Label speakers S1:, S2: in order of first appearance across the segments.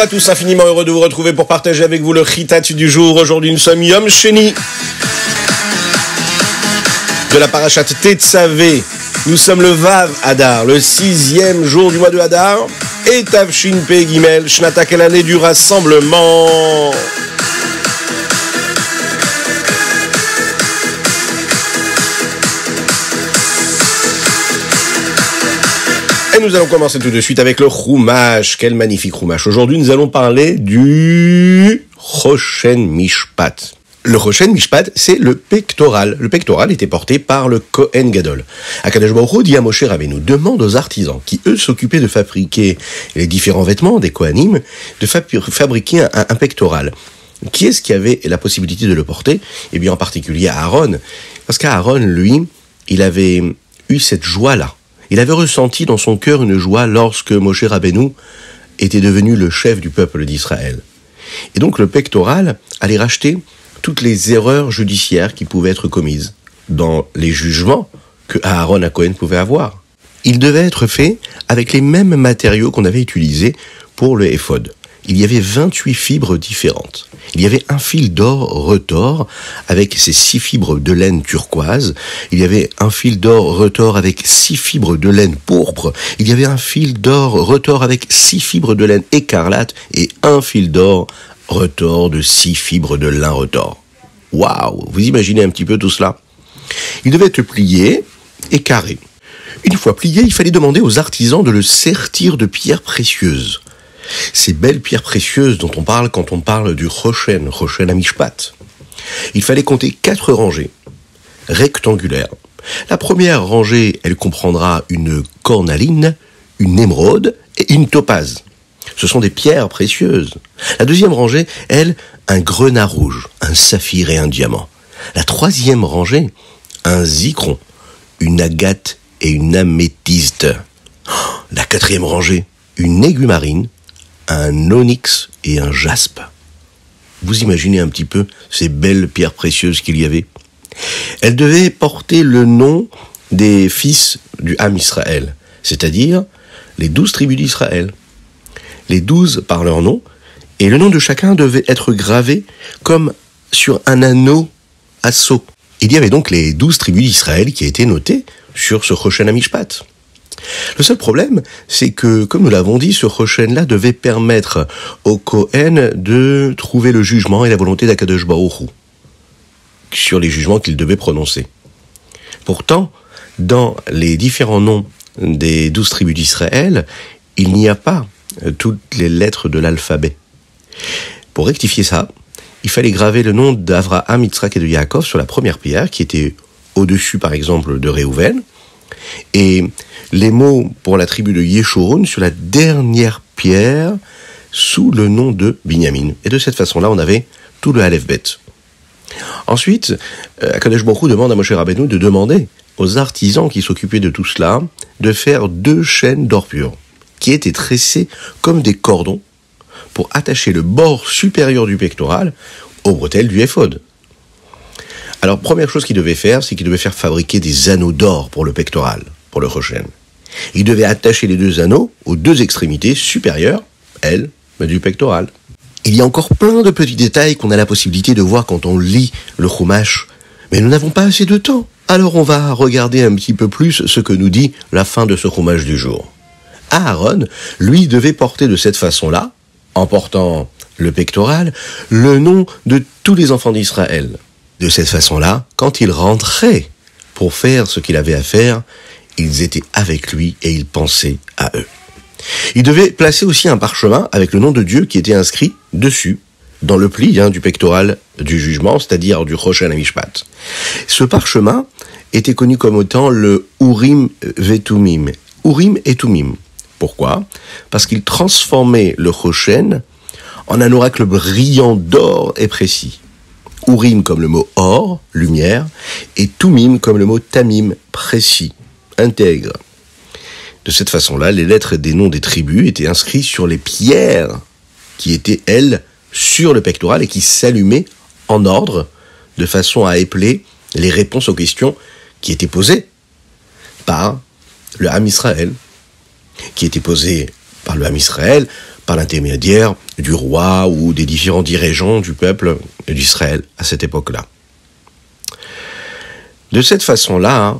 S1: Bonjour à tous, infiniment heureux de vous retrouver pour partager avec vous le Chitat du jour. Aujourd'hui, nous sommes Yom Sheni de la Parashat Tetzavé. Nous sommes le Vav Adar, le 6e jour du mois de Adar, et Tavshin Pei Gimel, Shnatak, l'année du rassemblement. Et nous allons commencer tout de suite avec le Chumash. Quel magnifique Chumash. Aujourd'hui, nous allons parler du Choshen Mishpat. Le Choshen Mishpat, c'est le pectoral. Le pectoral était porté par le Kohen Gadol. Akadosh Baruch Hu dit à Moshe Rabbeinu, demande aux artisans qui, eux, s'occupaient de fabriquer les différents vêtements des Kohanim, de fabriquer un pectoral. Qui est-ce qui avait la possibilité de le porter? Eh bien, en particulier Aaron. Parce qu'Aaron, lui, il avait eu cette joie-là. Il avait ressenti dans son cœur une joie lorsque Moshe Rabbeinu était devenu le chef du peuple d'Israël. Et donc le pectoral allait racheter toutes les erreurs judiciaires qui pouvaient être commises dans les jugements que Aaron HaKohen pouvait avoir. Il devait être fait avec les mêmes matériaux qu'on avait utilisés pour le éphod. Il y avait 28 fibres différentes. Il y avait un fil d'or retors avec ses 6 fibres de laine turquoise. Il y avait un fil d'or retors avec 6 fibres de laine pourpre. Il y avait un fil d'or retors avec 6 fibres de laine écarlate et un fil d'or retors de 6 fibres de lin retors. Waouh! Vous imaginez un petit peu tout cela? Il devait être plié et carré. Une fois plié, il fallait demander aux artisans de le sertir de pierres précieuses. Ces belles pierres précieuses dont on parle quand on parle du Choshen Mishpat. Il fallait compter 4 rangées rectangulaires. La première rangée, elle comprendra une cornaline, une émeraude et une topaze. Ce sont des pierres précieuses. La deuxième rangée, elle, un grenat rouge, un saphir et un diamant. La troisième rangée, un zikron, une agate et une améthyste. La quatrième rangée, une aiguille marine, un onyx et un jaspe. Vous imaginez un petit peu ces belles pierres précieuses qu'il y avait? Elles devaient porter le nom des fils du Ham Israël, c'est-à-dire les 12 tribus d'Israël. Les 12 par leur nom, et le nom de chacun devait être gravé comme sur un anneau à sceau. Il y avait donc les 12 tribus d'Israël qui étaient notées sur ce Choshen Mishpat. Le seul problème, c'est que, comme nous l'avons dit, ce Choshen-là devait permettre au Kohen de trouver le jugement et la volonté d'Akadosh Baruch Hu sur les jugements qu'il devait prononcer. Pourtant, dans les différents noms des 12 tribus d'Israël, il n'y a pas toutes les lettres de l'alphabet. Pour rectifier ça, il fallait graver le nom d'Avraham, Yitzhak et de Yaakov sur la première pierre, qui était au-dessus, par exemple, de Réhouven, et les mots pour la tribu de Yeshurun sur la dernière pierre sous le nom de Binyamin. Et de cette façon-là, on avait tout le Aleph Bet. Ensuite, Akadosh Baruch Hu demande à Moshe Rabbeinu de demander aux artisans qui s'occupaient de tout cela de faire 2 chaînes d'or pur qui étaient tressées comme des cordons pour attacher le bord supérieur du pectoral aux bretelles du éphod. Alors, première chose qu'il devait faire, c'est qu'il devait faire fabriquer des anneaux d'or pour le pectoral, pour le Choshen. Il devait attacher les 2 anneaux aux 2 extrémités supérieures, elles, du pectoral. Il y a encore plein de petits détails qu'on a la possibilité de voir quand on lit le Chumash, mais nous n'avons pas assez de temps. Alors on va regarder un petit peu plus ce que nous dit la fin de ce Chumash du jour. Aaron, lui, devait porter de cette façon-là, en portant le pectoral, le nom de tous les enfants d'Israël. De cette façon-là, quand il rentrait pour faire ce qu'il avait à faire, ils étaient avec lui et ils pensaient à eux. Il devait placer aussi un parchemin avec le nom de Dieu qui était inscrit dessus, dans le pli du pectoral du jugement, c'est-à-dire du Choshen Mishpat. Ce parchemin était connu comme étant le Urim Vetumim. Urim et Tumim. Pourquoi? Parce qu'il transformait le Choshen en un oracle brillant d'or et précis. Urim comme le mot or, lumière, et Tumim comme le mot tamim, précis, intègre. De cette façon-là, les lettres des noms des tribus étaient inscrites sur les pierres qui étaient, elles, sur le pectoral et qui s'allumaient en ordre, de façon à épeler les réponses aux questions qui étaient posées par le Ham Israël, par l'intermédiaire du roi ou des différents dirigeants du peuple d'Israël à cette époque-là. De cette façon-là,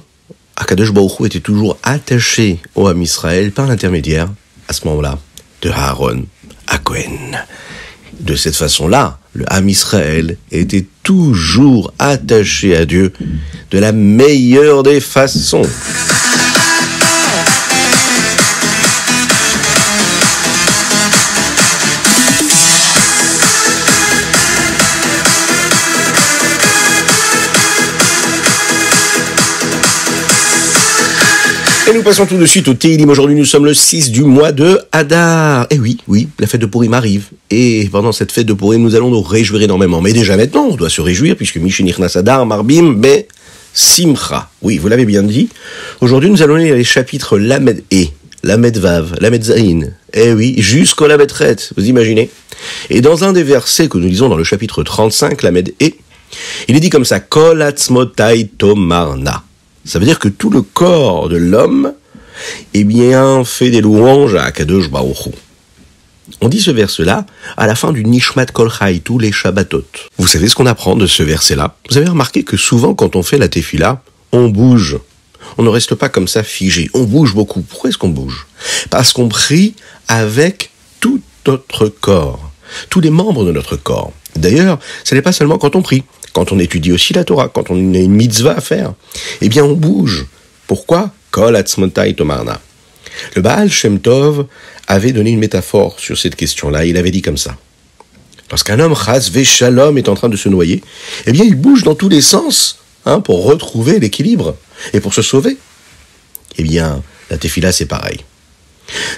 S1: Akadosh Baruch Hu était toujours attaché au Ham Israël par l'intermédiaire, à ce moment-là, de Aaron à Cohen. De cette façon-là, le Ham Israël était toujours attaché à Dieu de la meilleure des façons. Et nous passons tout de suite au Téhilim. Aujourd'hui, nous sommes le 6 du mois de Hadar. Et oui, la fête de Purim arrive. Et pendant cette fête de Purim, nous allons nous réjouir énormément. Mais déjà maintenant, on doit se réjouir, puisque Mishenichnas Hadar, Marbim, Be, Simcha. Oui, vous l'avez bien dit. Aujourd'hui, nous allons lire les chapitres Lamed E, Lamed Vav, Lamed Zain. Eh oui, jusqu'au Lamed Ret, vous imaginez. Et dans un des versets que nous lisons dans le chapitre 35, Lamed E, il est dit comme ça, Kol Atzmotai Tomarna. Ça veut dire que tout le corps de l'homme, fait des louanges à Akadosh Baruch Hu. On dit ce verset-là à la fin du Nishmat Kol Chai, tous les Shabbatot. Vous savez ce qu'on apprend de ce verset-là? Vous avez remarqué que souvent, quand on fait la tefila, on bouge. On ne reste pas comme ça figé. On bouge beaucoup. Pourquoi est-ce qu'on bouge? Parce qu'on prie avec tout notre corps, tous les membres de notre corps. D'ailleurs, ce n'est pas seulement quand on prie. Quand on étudie aussi la Torah, quand on a une mitzvah à faire, on bouge. Pourquoi? Kol atzmotai tomarna. Le Baal Shem Tov avait donné une métaphore sur cette question-là. Il avait dit comme ça. Lorsqu'un homme, chas veshalom, est en train de se noyer, il bouge dans tous les sens pour retrouver l'équilibre et pour se sauver. La tefila, c'est pareil.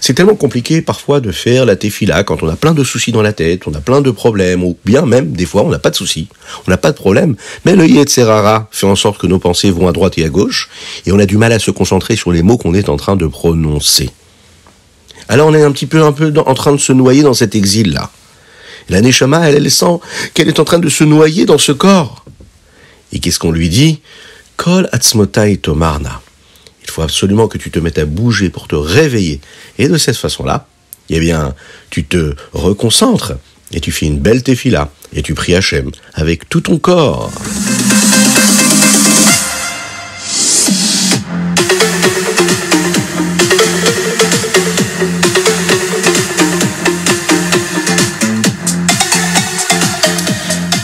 S1: C'est tellement compliqué parfois de faire la tefila quand on a plein de soucis dans la tête, on a plein de problèmes, ou bien même, des fois, on n'a pas de soucis, on n'a pas de problème, mais le Yetzer Hara fait en sorte que nos pensées vont à droite et à gauche, et on a du mal à se concentrer sur les mots qu'on est en train de prononcer. Alors on est un peu en train de se noyer dans cet exil-là. La Neshama, elle sent qu'elle est en train de se noyer dans ce corps. Et qu'est-ce qu'on lui dit? Kol atzmotai tomarna. Il faut absolument que tu te mettes à bouger pour te réveiller. Et de cette façon-là, tu te reconcentres et tu fais une belle tefila et tu pries Hachem avec tout ton corps.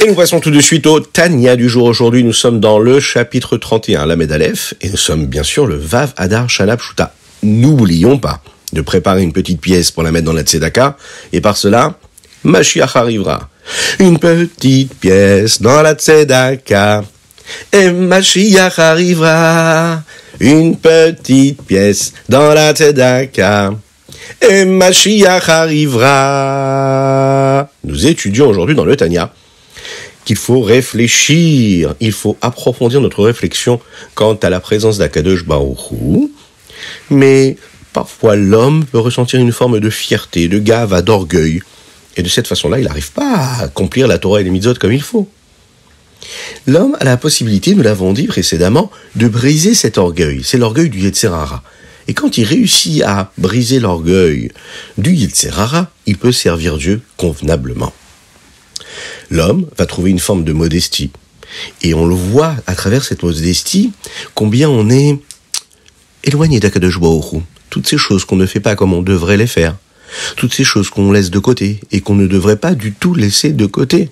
S1: Nous passons tout de suite au Tanya du jour. Aujourd'hui, nous sommes dans le chapitre 31, Lamed Aleph, et nous sommes bien sûr le Vav Hadar Shana Pshuta. N'oublions pas de préparer une petite pièce pour la mettre dans la Tzedaka, et par cela, Mashiach arrivera. Une petite pièce dans la Tzedaka, et Mashiach arrivera. Une petite pièce dans la Tzedaka, et Mashiach arrivera. Nous étudions aujourd'hui dans le Tanya qu'il faut réfléchir, il faut approfondir notre réflexion quant à la présence d'Akadosh Baruch Hu, mais parfois l'homme peut ressentir une forme de fierté, de gava, d'orgueil, et de cette façon-là, il n'arrive pas à accomplir la Torah et les mitzvot comme il faut. L'homme a la possibilité, nous l'avons dit précédemment, de briser cet orgueil, c'est l'orgueil du Yetzer Hara. Et quand il réussit à briser l'orgueil du Yetzer Hara, il peut servir Dieu convenablement. L'homme va trouver une forme de modestie. Et on le voit à travers cette modestie, combien on est éloigné d'Akadosh Baruch Hu. Toutes ces choses qu'on ne fait pas comme on devrait les faire. Toutes ces choses qu'on laisse de côté et qu'on ne devrait pas du tout laisser de côté.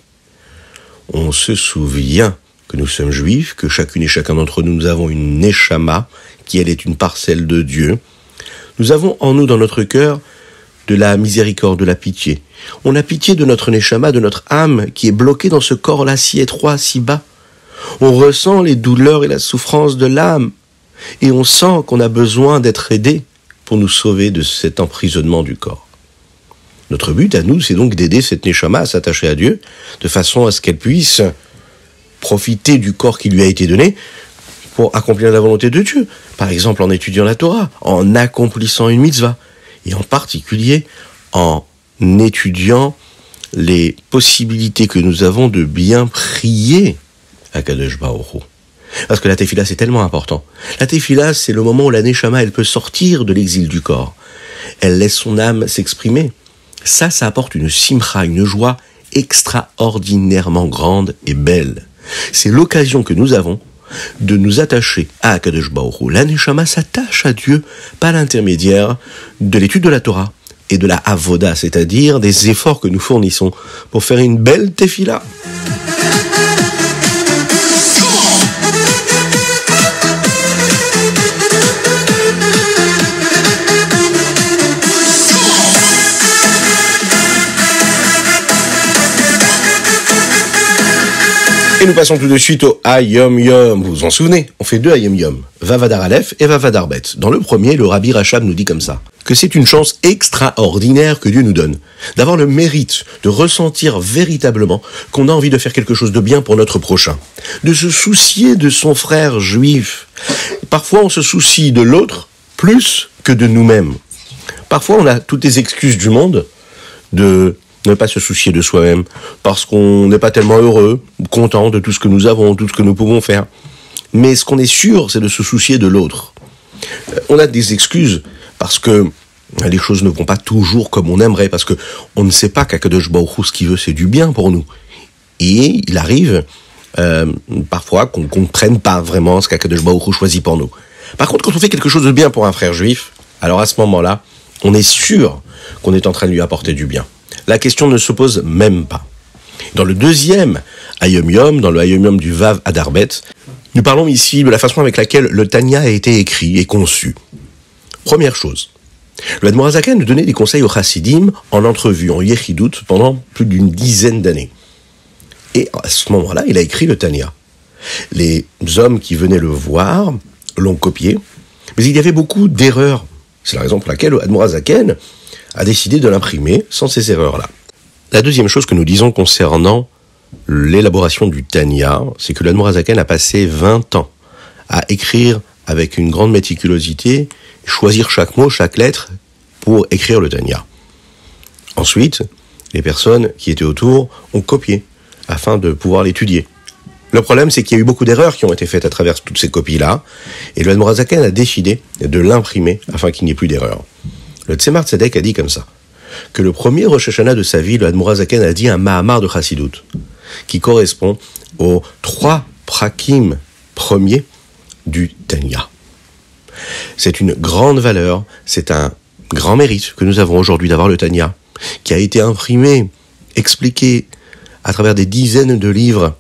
S1: On se souvient que nous sommes juifs, que chacune et chacun d'entre nous, nous avons une neshama, qui elle est une parcelle de Dieu. Nous avons en nous, dans notre cœur, de la miséricorde, de la pitié. On a pitié de notre neshama, de notre âme, qui est bloquée dans ce corps-là si étroit, si bas. On ressent les douleurs et la souffrance de l'âme, et on sent qu'on a besoin d'être aidé pour nous sauver de cet emprisonnement du corps. Notre but à nous, c'est donc d'aider cette neshama à s'attacher à Dieu, de façon à ce qu'elle puisse profiter du corps qui lui a été donné pour accomplir la volonté de Dieu. Par exemple, en étudiant la Torah, en accomplissant une mitzvah, et en particulier en étudiant les possibilités que nous avons de bien prier à Kadosh Baruch Hu. Parce que la tefila, c'est tellement important. La tefila, c'est le moment où la neshama, elle peut sortir de l'exil du corps. Elle laisse son âme s'exprimer. Ça apporte une simcha, une joie extraordinairement grande et belle. C'est l'occasion que nous avons de nous attacher à Akadosh Baruch Hu. La Neshama s'attache à Dieu par l'intermédiaire de l'étude de la Torah et de la Avoda, c'est-à-dire des efforts que nous fournissons pour faire une belle tefila. Et nous passons tout de suite au Hayom Yom. Vous vous en souvenez? On fait 2 Hayom Yom. Vavadar Aleph et Vavadar Bet. Dans le premier, le Rabbi Rachab nous dit comme ça, que c'est une chance extraordinaire que Dieu nous donne, d'avoir le mérite de ressentir véritablement qu'on a envie de faire quelque chose de bien pour notre prochain, de se soucier de son frère juif. Parfois, on se soucie de l'autre plus que de nous-mêmes. Parfois, on a toutes les excuses du monde de ne pas se soucier de soi-même, parce qu'on n'est pas tellement heureux, content de tout ce que nous avons, tout ce que nous pouvons faire. Mais ce qu'on est sûr, c'est de se soucier de l'autre. On a des excuses, parce que les choses ne vont pas toujours comme on aimerait, parce que on ne sait pas qu'Akadosh Baruch Hu, ce qu'il veut, c'est du bien pour nous. Et il arrive, parfois, qu'on ne comprenne pas vraiment ce qu'Akadosh Baruch Hu choisit pour nous. Par contre, quand on fait quelque chose de bien pour un frère juif, alors à ce moment-là, on est sûr qu'on est en train de lui apporter du bien. La question ne se pose même pas. Dans le deuxième Hayom Yom, dans le Hayom Yom du Vav Adar Bet, nous parlons ici de la façon avec laquelle le Tanya a été écrit et conçu. Première chose, le Admor HaZaken nous donnait des conseils aux Chassidim en entrevue, en Yechidut, pendant plus d'une dizaine d'années. Et à ce moment-là, il a écrit le Tanya. Les hommes qui venaient le voir l'ont copié, mais il y avait beaucoup d'erreurs. C'est la raison pour laquelle le Admor HaZaken a décidé de l'imprimer sans ces erreurs-là. La deuxième chose que nous disons concernant l'élaboration du Tanya, c'est que l'Admor HaZaken a passé 20 ans à écrire avec une grande méticulosité, choisir chaque mot, chaque lettre pour écrire le Tanya. Ensuite, les personnes qui étaient autour ont copié afin de pouvoir l'étudier. Le problème, c'est qu'il y a eu beaucoup d'erreurs qui ont été faites à travers toutes ces copies-là, et le Admor HaZaken a décidé de l'imprimer afin qu'il n'y ait plus d'erreurs. Le Tzemar Tzedek a dit comme ça, que le premier Rosh Hashanah de sa vie, le Admor HaZaken a dit un Mahamar de Chassidut, qui correspond aux 3 prakim premiers du Tanya. C'est une grande valeur, c'est un grand mérite que nous avons aujourd'hui d'avoir le Tanya, qui a été imprimé, expliqué à travers des dizaines de livres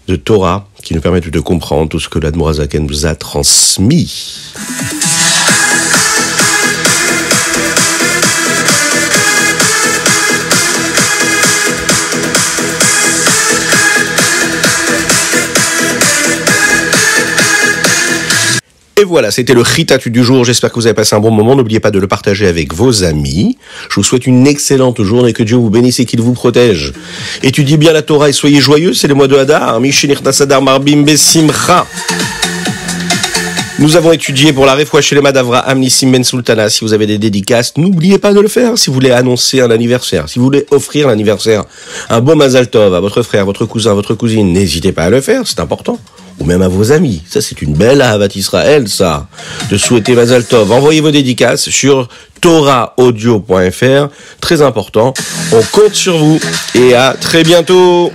S1: de Torah qui nous permettent de comprendre tout ce que l'Admor HaZaken nous a transmis. Et voilà, c'était le Chitatu du jour. J'espère que vous avez passé un bon moment. N'oubliez pas de le partager avec vos amis. Je vous souhaite une excellente journée. Que Dieu vous bénisse et qu'il vous protège. Étudiez bien la Torah et soyez joyeux. C'est le mois de Hadar. Mishinirtas Hadar Marbim Besimcha. Nous avons étudié pour la Refoua Shelema d'Avraham Nissim Ben Sultana. Si vous avez des dédicaces, n'oubliez pas de le faire. Si vous voulez annoncer un anniversaire, si vous voulez offrir l'anniversaire, un beau Mazal Tov à votre frère, votre cousin, votre cousine, n'hésitez pas à le faire, c'est important. Ou même à vos amis. Ça, c'est une belle Ahavat Israël, ça. De souhaiter Mazal Tov. Envoyez vos dédicaces sur torahaudio.fr. Très important. On compte sur vous. Et à très bientôt.